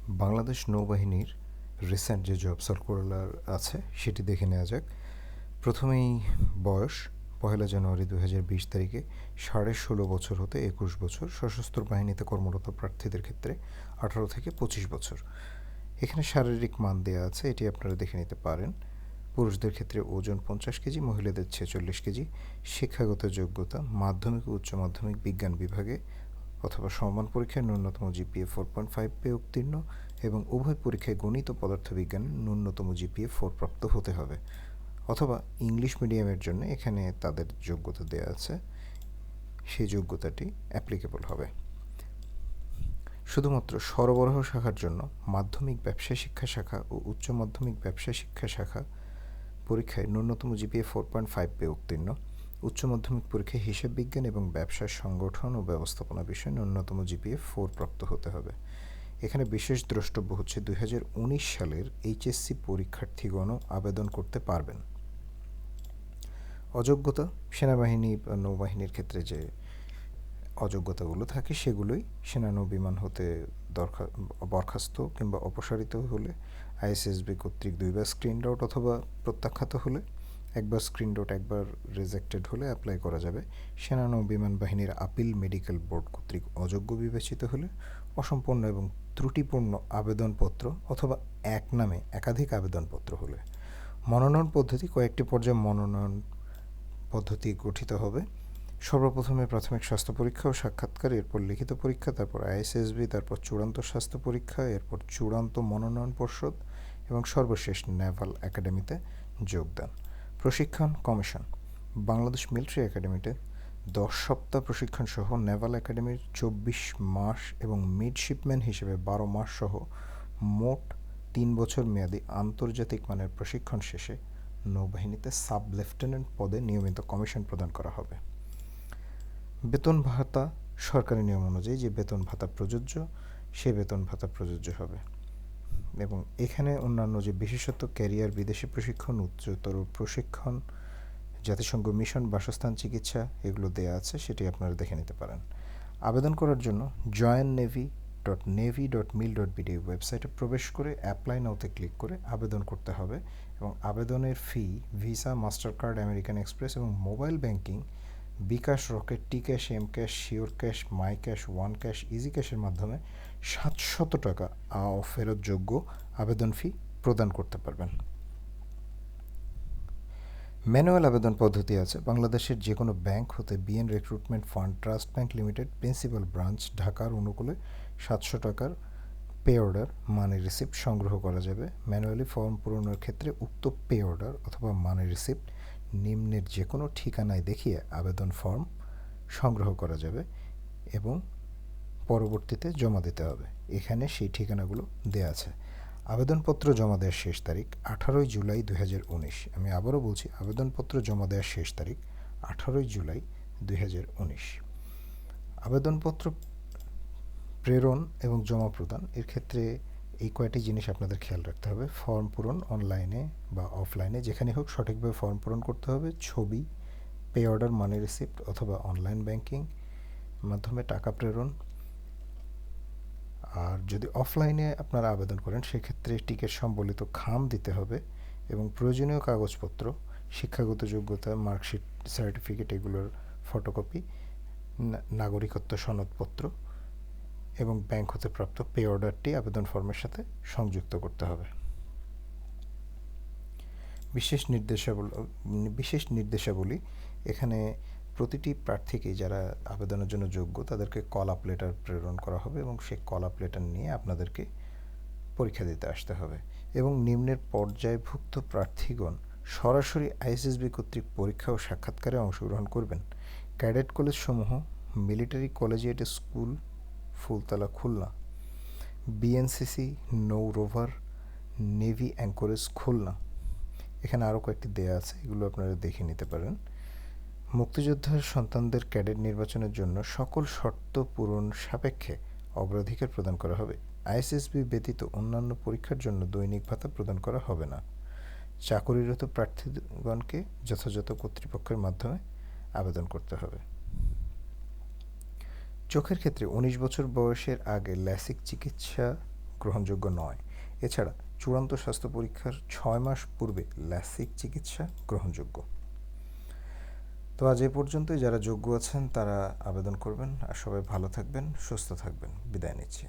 বাংলাদেশ নৌবাহিনীর রিসেন্ট যে job circular আছে সেটি দেখে নেওয়া যাক। প্রথমেই বয়স 1 জানুয়ারি 2020 তারিখে 16.5 বছর হতে 21 বছর, সশস্ত্র বাহিনীতে কর্মরত প্রার্থীদের ক্ষেত্রে 18 থেকে 25 বছর। এখানে শারীরিক মান দেওয়া আছে, এটি আপনারা দেখে নিতে পারেন। পুরুষদের ক্ষেত্রে ওজন 50 কেজি, মহিলাদের 46 কেজি। শিক্ষাগত যোগ্যতা মাধ্যমিক ও উচ্চ মাধ্যমিক বিজ্ঞান বিভাগে অথবা সমমান পরীক্ষায় ন্যূনতম জিপিএ 4.5 পেয়ে উত্তীর্ণ এবং উভয় পরীক্ষায় গণিত ও পদার্থবিজ্ঞানে ন্যূনতম জিপিএ 4 প্রাপ্ত হতে হবে। অথবা ইংলিশ মিডিয়ামের জন্য এখানে তাদের যোগ্যতা দেওয়া আছে, সেই যোগ্যতাটি অ্যাপ্লিকেবল হবে। শুধুমাত্র সরবরাহ শাখার জন্য মাধ্যমিক ব্যবসা শিক্ষা শাখা ও উচ্চ মাধ্যমিক ব্যবসা শিক্ষা শাখা পরীক্ষায় ন্যূনতম জিপিএ 4.5 পেয়ে উত্তীর্ণ। উচ্চ মাধ্যমিক পরীক্ষায় হিসাব বিজ্ঞান এবং ব্যবসার সংগঠন ও ব্যবস্থাপনা বিষয়ে ন্যূনতম জিপিএ 4 প্রাপ্ত হতে হবে। এখানে বিশেষ দ্রষ্টব্য হচ্ছে 2019 সালের এইচএসসি পরীক্ষার্থীগণও আবেদন করতে পারবেন। অযোগ্যতা সেনাবাহিনী বা নৌবাহিনীর ক্ষেত্রে যে অযোগ্যতাগুলো থাকে সেগুলোই সেনা নৌবিমান হতে বরখাস্ত কিংবা অপসারিত হলে, আইএসএসবি কর্তৃক 2বার স্ক্রিন আউট অথবা প্রত্যাখ্যাত হলে, একবার স্ক্রিন আউট একবার রিজেক্টেড হলে অ্যাপ্লাই করা যাবে। সেনা নৌবিমান বাহিনীর আপিল মেডিকেল বোর্ড কর্তৃক অযোগ্য বিবেচিত হলে, অসম্পূর্ণ এবং ত্রুটিপূর্ণ আবেদনপত্র অথবা এক নামে একাধিক আবেদনপত্র হলে। মনোনয়ন পদ্ধতি কয়েকটি পর্যায়ে মনোনয়ন পদ্ধতি গঠিত হবে। সর্বপ্রথমে প্রাথমিক স্বাস্থ্য পরীক্ষা ও সাক্ষাৎকার, এরপর লিখিত পরীক্ষা, তারপর আইএসএসবি, তারপর চূড়ান্ত স্বাস্থ্য পরীক্ষা, এরপর চূড়ান্ত মনোনয়ন পর্ষদ এবং সর্বশেষ নেভাল একাডেমিতে যোগদান। প্রশিক্ষণ কমিশন বাংলাদেশ মিলিটারি একাডেমিতে 10 সপ্তাহ প্রশিক্ষণ সহ নেভাল একাডেমির 24 মাস এবং মিডশিপম্যান হিসেবে 12 মাস সহ মোট 3 বছর মেয়াদী আন্তর্জাতিক মানের প্রশিক্ষণ শেষে নৌবাহিনীতে সাব লেফটেন্যান্ট পদে নিয়মিত কমিশন প্রদান করা হবে। বেতন ভাতা সরকারি নিয়ম অনুযায়ী যে বেতন ভাতা প্রযোজ্য সে বেতন ভাতা প্রযোজ্য হবে। এবং এখানে অন্যান্য যে বিশেষত ক্যারিয়ার বিদেশি প্রশিক্ষণ, উচ্চতর প্রশিক্ষণ, জাতিসংঘ মিশন, বাসস্থান চিকিৎসা এগুলো দেয়া আছে, সেটি আপনারা দেখে নিতে পারেন। আবেদন করার জন্য joinnavy.navy.mil.bd ওয়েবসাইটে প্রবেশ করে অ্যাপ্লাই নাওতে ক্লিক করে আবেদন করতে হবে এবং আবেদনের fee Visa, Mastercard, American Express এবং mobile banking, bKash, Rocket, T cash, M cash, Sure cash, My cash, One cash, Easy ক্যাশের মাধ্যমে 700 টাকা ফেরতযোগ্য আবেদন ফি প্রদান করতে পারবেন। ম্যানুয়াল আবেদন পদ্ধতি আছে। বাংলাদেশের যে কোনো ব্যাংক হতে BN recruitment fund trust bank limited principal branch ঢাকার অনুকূলে 700 টাকার পে অর্ডার মানি রিসিপ্ট সংগ্রহ করা যাবে। ম্যানুয়ালি ফর্ম পূরণের ক্ষেত্রে উক্ত পে অর্ডার অথবা মানি রিসিপ্ট নিম্নের যে কোনো ঠিকানায় দেখিয়ে আবেদন ফর্ম সংগ্রহ করা যাবে এবং পরবর্তীতে জমা দিতে হবে। এখানে সেই ঠিকানাগুলো দেয়া আছে। আবেদনপত্র জমা দেওয়ার শেষ তারিখ 18 জুলাই 2019। আমি আবারও বলছি, আবেদনপত্র জমা দেওয়ার শেষ তারিখ 18 জুলাই 2019। আবেদনপত্র প্রেরণ এবং জমা প্রদান এর ক্ষেত্রে এই কয়টি জিনিস আপনাদের খেয়াল রাখতে হবে। ফর্ম পূরণ অনলাইনে বা অফলাইনে যেখানে হোক সঠিকভাবে ফর্ম পূরণ করতে হবে। ছবি, পে অর্ডার, মানি রিসিপ্ট অথবা অনলাইন ব্যাংকিং মাধ্যমে টাকা প্রেরণ। আর যদি অফলাইনে আপনারা আবেদন করেন সেক্ষেত্রে টিকিট সম্বলিত খাম দিতে হবে এবং প্রয়োজনীয় কাগজপত্র, শিক্ষাগত যোগ্যতা, মার্কশিট, সার্টিফিকেট এগুলোর ফটোকপি, নাগরিকত্ব সনদপত্র এবং ব্যাংক হতে প্রাপ্ত পে অর্ডারটি আবেদন ফর্মের সাথে সংযুক্ত করতে হবে। বিশেষ নির্দেশাবলী এখানে প্রতিটি প্রার্থীকে যারা আবেদনের জন্য যোগ্য তাদেরকে কল আপ লেটার প্রেরণ করা হবে এবং সেই কল আপ লেটার নিয়ে আপনাদেরকে পরীক্ষা দিতে আসতে হবে। এবং নিম্নের পর্যায়ভুক্ত প্রার্থীগণ সরাসরি আইএসএসবি কর্তৃক পরীক্ষা ও সাক্ষাৎকারে অংশগ্রহণ করবেন। ক্যাডেট কলেজ সমূহ military collegiate school Phultala Khulna, BNCC নৌ রোভার, নেভি অ্যাঙ্করেজ খুলনা। এখানে আরও কয়েকটি দেয়া আছে, এগুলো আপনারা দেখে নিতে পারেন। মুক্তিযোদ্ধার সন্তানদের ক্যাডেট নির্বাচনের জন্য সকল শর্ত পূরণ সাপেক্ষে অগ্রাধিকার প্রদান করা হবে। আইএসএসবি ব্যতীত অন্যান্য পরীক্ষার জন্য দৈনিক ভাতা প্রদান করা হবে না। চাকুরিরত প্রার্থীগণকে যথাযথ কর্তৃপক্ষের মাধ্যমে আবেদন করতে হবে। চোখের ক্ষেত্রে 19 বছর বয়সের আগে ল্যাসিক চিকিৎসা গ্রহণযোগ্য নয়। এছাড়া চূড়ান্ত স্বাস্থ্য পরীক্ষার 6 মাস পূর্বে ল্যাসিক চিকিৎসা গ্রহণযোগ্য। তো আজ এ পর্যন্তই। যারা যোগ্য আছেন তারা আবেদন করবেন। আর সবাই ভালো থাকবেন, সুস্থ থাকবেন। বিদায় নিচ্ছি।